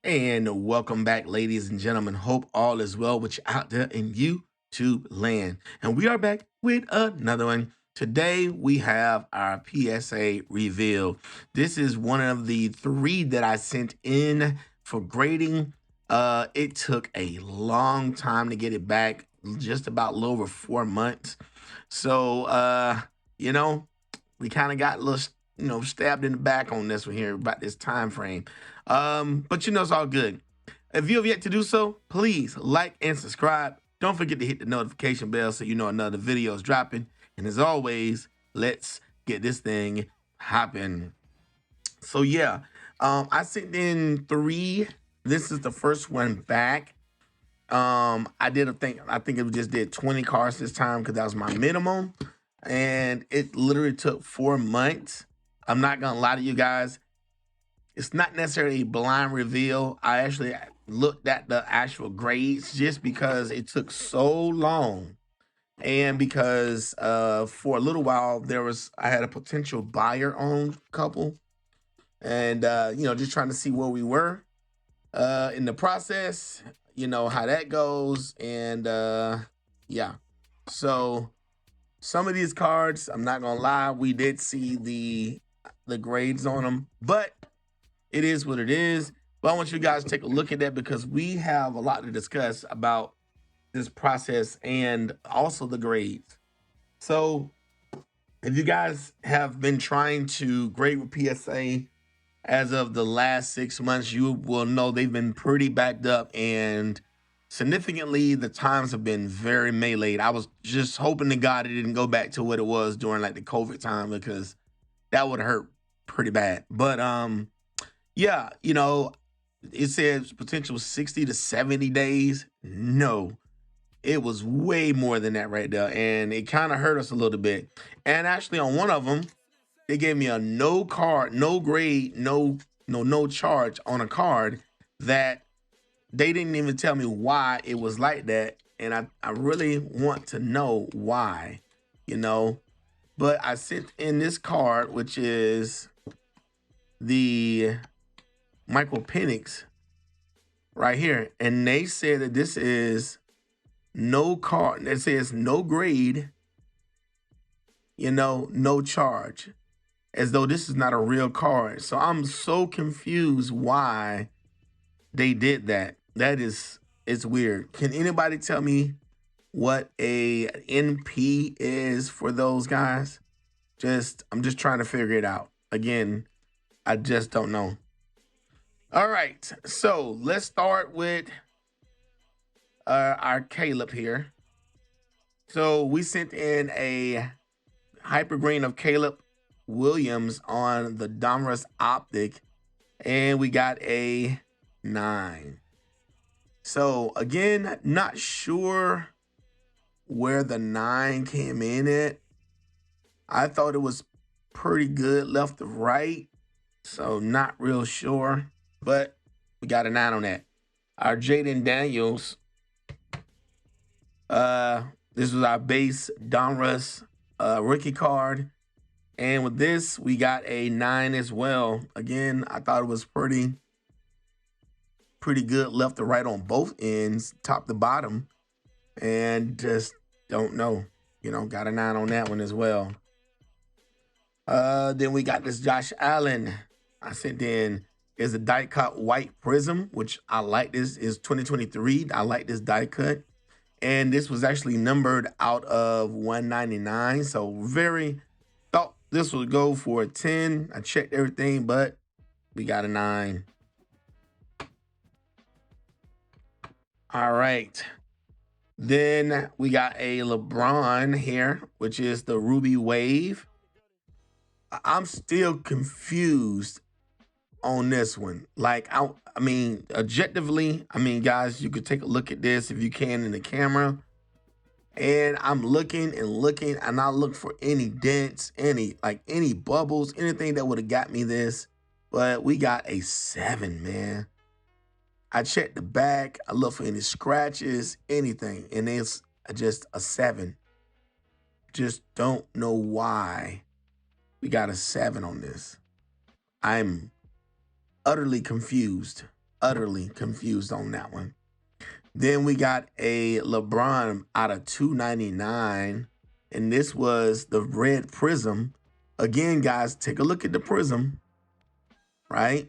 And welcome back, ladies and gentlemen. Hope all is well with you out there in YouTube land. And we are back with another one. Today we have our PSA reveal. This is one of the three that I sent in for grading. It took a long time to get it back, just about a little over 4 months. So you know, we kind of got a little, stabbed in the back on this one here about this time frame. But it's all good. If you have yet to do so, please like and subscribe. Don't forget to hit the notification bell so you know another video is dropping. And as always, let's get this thing hopping. So yeah, I sent in three. This is the first one back. I think it just did 20 cards this time because that was my minimum. And it literally took 4 months. I'm not gonna lie to you guys. It's not necessarily a blind reveal. I actually looked at the actual grades just because it took so long. And because for a little while I had a potential buyer on couple. And just trying to see where we were in the process, how that goes. And yeah. So some of these cards, I'm not gonna lie, we did see the grades on them, but it is what it is. But I want you guys to take a look at that because we have a lot to discuss about this process and also the grades. So if you guys have been trying to grade with PSA as of the last 6 months, you will know they've been pretty backed up, and significantly the times have been very meleeed. I was just hoping to God it didn't go back to what it was during like the COVID time, because that would hurt pretty bad. But yeah, it says potential 60 to 70 days. No, it was way more than that right there, and it kind of hurt us a little bit. And actually on one of them, they gave me a no card, no grade, no charge on a card that they didn't even tell me why it was like that. And I really want to know why, you know. But I sent in this card, which is the Michael Penix right here. And they said that this is no card. It says no grade, no charge, as though this is not a real card. So I'm so confused why they did that. It's weird. Can anybody tell me what a NP is for those guys? I'm just trying to figure it out. Again, I just don't know. All right, so let's start with our Caleb here. So we sent in a hyper green of Caleb Williams on the Donruss Optic, and we got a 9. So again, not sure where the 9 came in at. I thought it was pretty good left to right, so not real sure, but we got a 9 on that. Our Jaden Daniels, this was our base Donruss rookie card. And with this, we got a 9 as well. Again, I thought it was pretty good left to right on both ends, top to bottom. And just don't know. Got a 9 on that one as well. Then we got this Josh Allen. I sent in is a die cut white prism, which I like. This is 2023. I like this die cut. And this was actually numbered out of 199. So thought this would go for a 10. I checked everything, but we got a 9. All right. Then we got a LeBron here, which is the Ruby Wave. I'm still confused on this one. Like, I mean, objectively, guys, you could take a look at this if you can in the camera. And I'm looking and looking, and I look for any dents, any bubbles, anything that would have got me this. But we got a 7, man. I checked the back. I look for any scratches, anything, and it's just a 7. Just don't know why we got a 7 on this. I'm utterly confused. utterly confused on that one. Then we got a LeBron out of 299, and this was the red prism. Again, guys, take a look at the prism, right?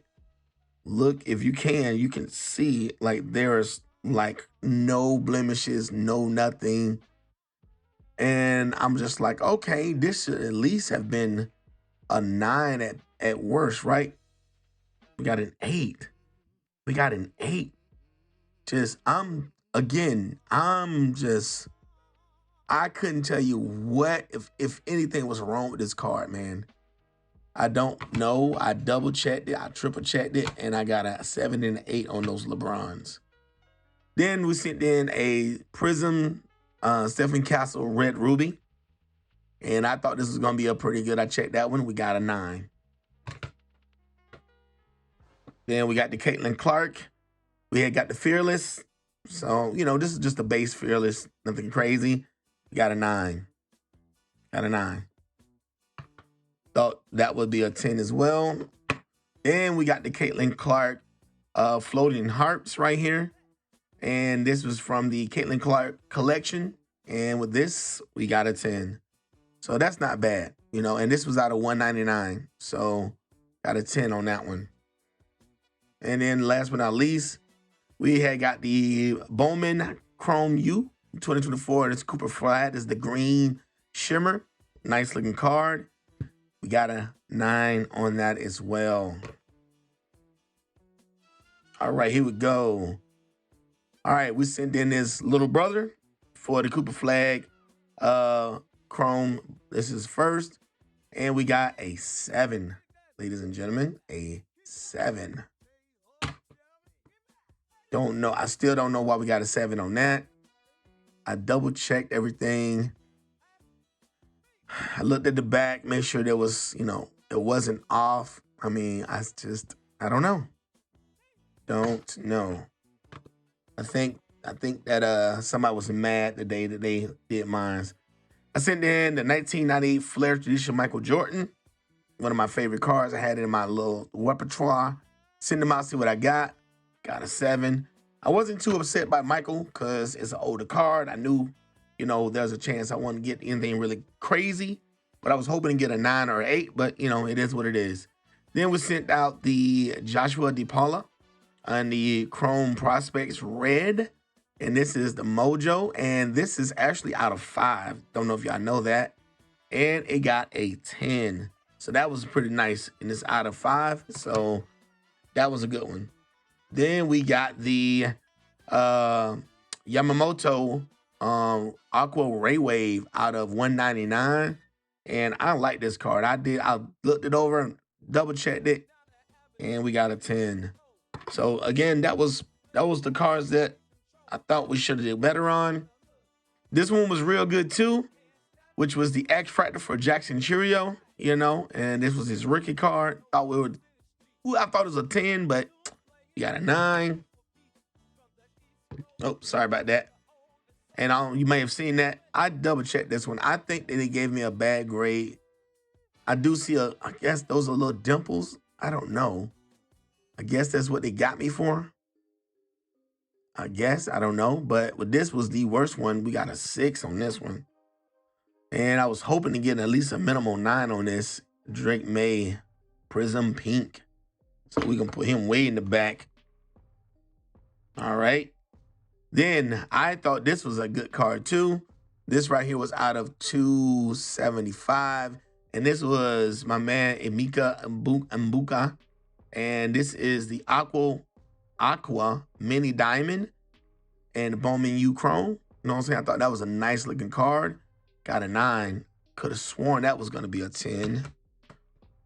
Look, if you can see like there's like no blemishes, no nothing. And I'm just like, okay, this should at least have been a 9 at worst, right? We got an 8. We got an 8. I couldn't tell you what, if anything was wrong with this card, man. I don't know. I double checked it. I triple checked it, and I got a 7 and an 8 on those LeBrons. Then we sent in a Prism Stephen Castle Red Ruby, and I thought this was going to be a pretty good. I checked that one. We got a 9. Then we got the Caitlin Clark. We had got the Fearless. So, this is just a base Fearless. Nothing crazy. We got a 9. Got a 9. Thought that would be a 10 as well. And we got the Caitlin Clark Floating Harps right here. And this was from the Caitlin Clark collection. And with this, we got a 10. So that's not bad, and this was out of 199. So got a 10 on that one. And then last but not least, we had got the Bowman Chrome U 2024. This Cooper Flat is the green shimmer. Nice looking card. We got a 9 on that as well. All right, here we go. All right, we sent in this little brother for the Cooper Flag Chrome. This is first. And we got a 7, ladies and gentlemen. A 7. Don't know. I still don't know why we got a 7 on that. I double checked everything. I looked at the back, made sure there was, it wasn't off. I mean, I don't know. Don't know. I think that somebody was mad the day that they did mine. I sent in the 1998 Flair Tradition Michael Jordan. One of my favorite cards. I had it in my little repertoire. Send them out, see what I got. Got a 7. I wasn't too upset by Michael because it's an older card. I knew, there's a chance I wouldn't get anything really crazy. But I was hoping to get a 9 or 8. But, it is what it is. Then we sent out the Joshua DePaula and the Chrome Prospects Red. And this is the Mojo. And this is actually out of 5. Don't know if y'all know that. And it got a 10. So that was pretty nice. And it's out of 5. So that was a good one. Then we got the Yamamoto Aqua Ray Wave out of 199. And I like this card. I looked it over and double checked it. And we got a 10. So again, that was the cards that I thought we should have did better on. This one was real good too, which was the X Fractor for Jackson Cheerio, and this was his rookie card. I thought it was a 10, but you got a 9. Oh, sorry about that. And you may have seen that. I double checked this one. I think that they gave me a bad grade. I do see I guess those are little dimples. I don't know. I guess that's what they got me for. I guess, I don't know. But this was the worst one. We got a 6 on this one. And I was hoping to get at least a minimum 9 on this Drake May Prism Pink. So we can put him way in the back. All right. Then I thought this was a good card too. This right here was out of 275. And this was my man Emeka Mbuka. And this is the Aqua Mini Diamond and Bowman U Chrome. You know what I'm saying? I thought that was a nice looking card. Got a 9. Could have sworn that was going to be a 10.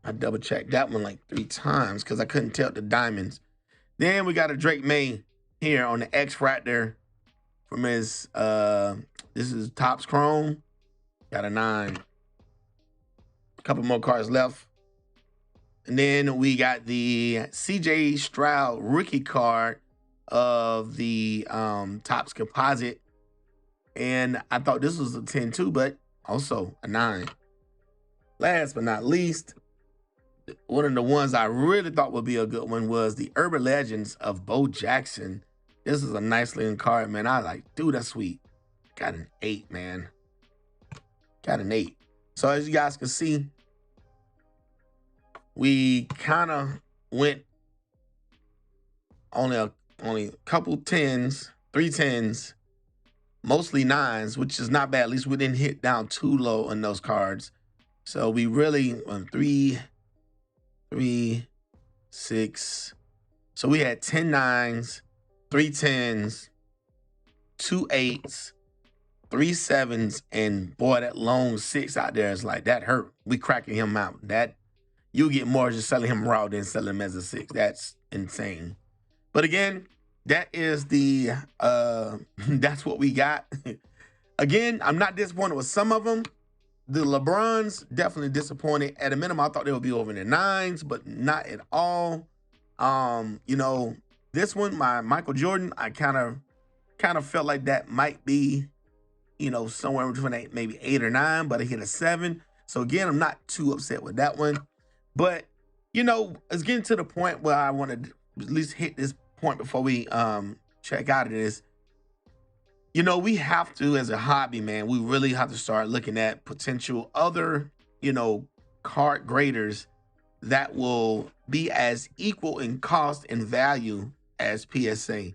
I double checked that one like 3 times because I couldn't tell the diamonds. Then we got a Drake May here on the X Fractor from his, this is Topps Chrome. Got a 9. A couple more cards left. And then we got the CJ Stroud rookie card of the Topps Composite. And I thought this was a 10 too, but also a 9. Last but not least, one of the ones I really thought would be a good one was the Urban Legends of Bo Jackson. This is a nice looking card, man. I like, dude, that's sweet. Got an 8, man. Got an 8. So as you guys can see, we kind of went only a couple 10s, 3 10s, mostly 9s, which is not bad. At least we didn't hit down too low on those cards. So we really on 3, 6. So we had 10 9s, 3 10s, 2 8s, 3 7s, and boy, that lone 6 out there is like, that hurt. We cracking him out. That you get more just selling him raw than selling him as a 6. That's insane. But again, that is the that's what we got. Again, I'm not disappointed with some of them. The LeBrons, definitely disappointed. At a minimum, I thought they would be over in the 9s, but not at all. You know, this one, my Michael Jordan, I kind of felt like that might be, you know, somewhere between maybe 8 or 9, but I hit a 7. So again, I'm not too upset with that one. But, you know, it's getting to the point where I want to at least hit this point before we check out of this. You know, we have to, as a hobby, man, we really have to start looking at potential other, you know, card graders that will be as equal in cost and value as PSA.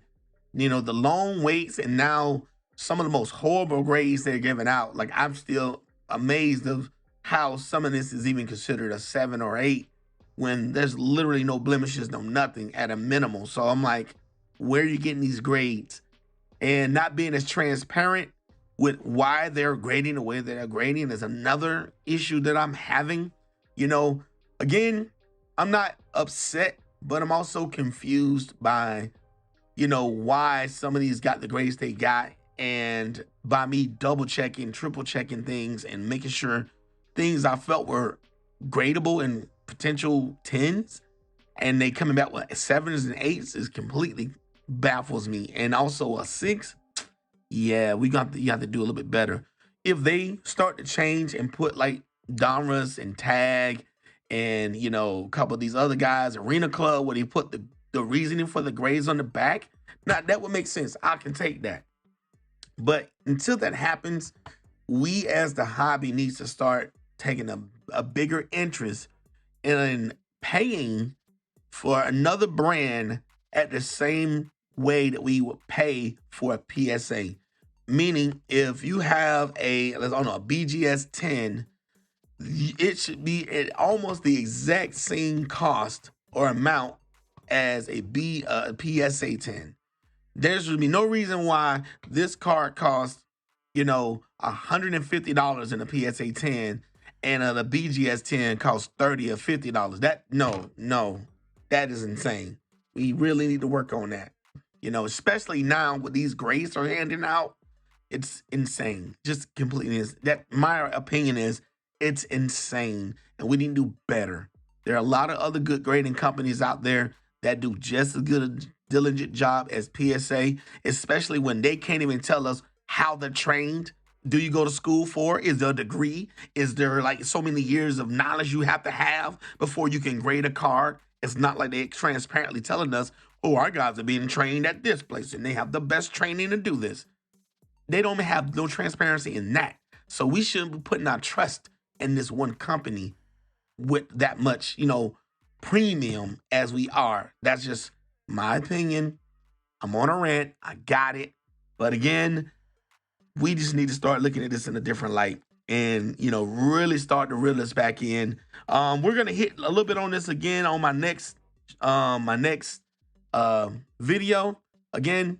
You know, the long waits and now some of the most horrible grades they're giving out. Like, I'm still amazed of how some of this is even considered a 7 or 8 when there's literally no blemishes, no nothing at a minimal. So I'm like, where are you getting these grades? And not being as transparent with why they're grading the way they're grading is another issue that I'm having. You know, again, I'm not upset, but I'm also confused by, you know, why some of these got the grades they got, and by me double checking, triple checking things and making sure things I felt were gradable and potential 10s, and they coming back with 7s and 8s is completely baffles me. And also a 6, yeah, you have to do a little bit better. If they start to change and put like Donruss and Tag and, you know, a couple of these other guys, Arena Club, where they put the reasoning for the grades on the back, now that would make sense. I can take that. But until that happens, we as the hobby needs to start taking a bigger interest in paying for another brand at the same way that we would pay for a PSA. Meaning, if you have a BGS 10, it should be at almost the exact same cost or amount as a PSA 10. There should be no reason why this card costs, you know, $150 in a PSA 10 and the BGS 10 costs $30 or $50. No, that is insane. We really need to work on that. You know, especially now with these grades are handing out, it's insane. Just completely is. That my opinion is it's insane, and we need to do better. There are a lot of other good grading companies out there that do just as good a diligent job as PSA, especially when they can't even tell us how they're trained. Do you go to school for? Is there a degree? Is there like so many years of knowledge you have to have before you can grade a card? It's not like they're transparently telling us, oh, our guys are being trained at this place and they have the best training to do this. They don't have no transparency in that. So we shouldn't be putting our trust in this one company with that much, you know, premium as we are. That's just my opinion. I'm on a rant. I got it. But again, we just need to start looking at this in a different light and, you know, really start to reel this back in. We're going to hit a little bit on this again on my next video. Again,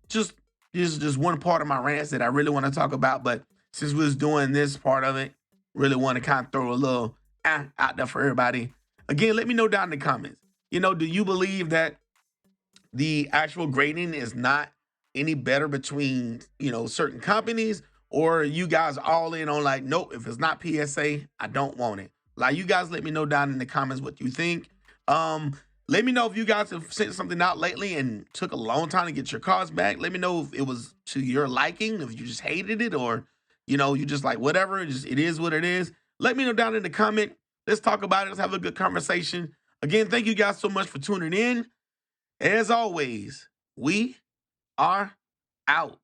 this is just one part of my rants that I really want to talk about. But since we was doing this part of it, really want to kind of throw a little out there for everybody. Again, let me know down in the comments. You know, do you believe that the actual grading is not any better between, you know, certain companies, or you guys all in on like, nope, if it's not PSA, I don't want it? Like, you guys let me know down in the comments what you think. Let me know if you guys have sent something out lately and took a long time to get your cards back. Let me know if it was to your liking, if you just hated it, or, you know, you just like whatever, it is what it is. Let me know down in the comment. Let's talk about it. Let's have a good conversation. Again, thank you guys so much for tuning in. As always, we are out.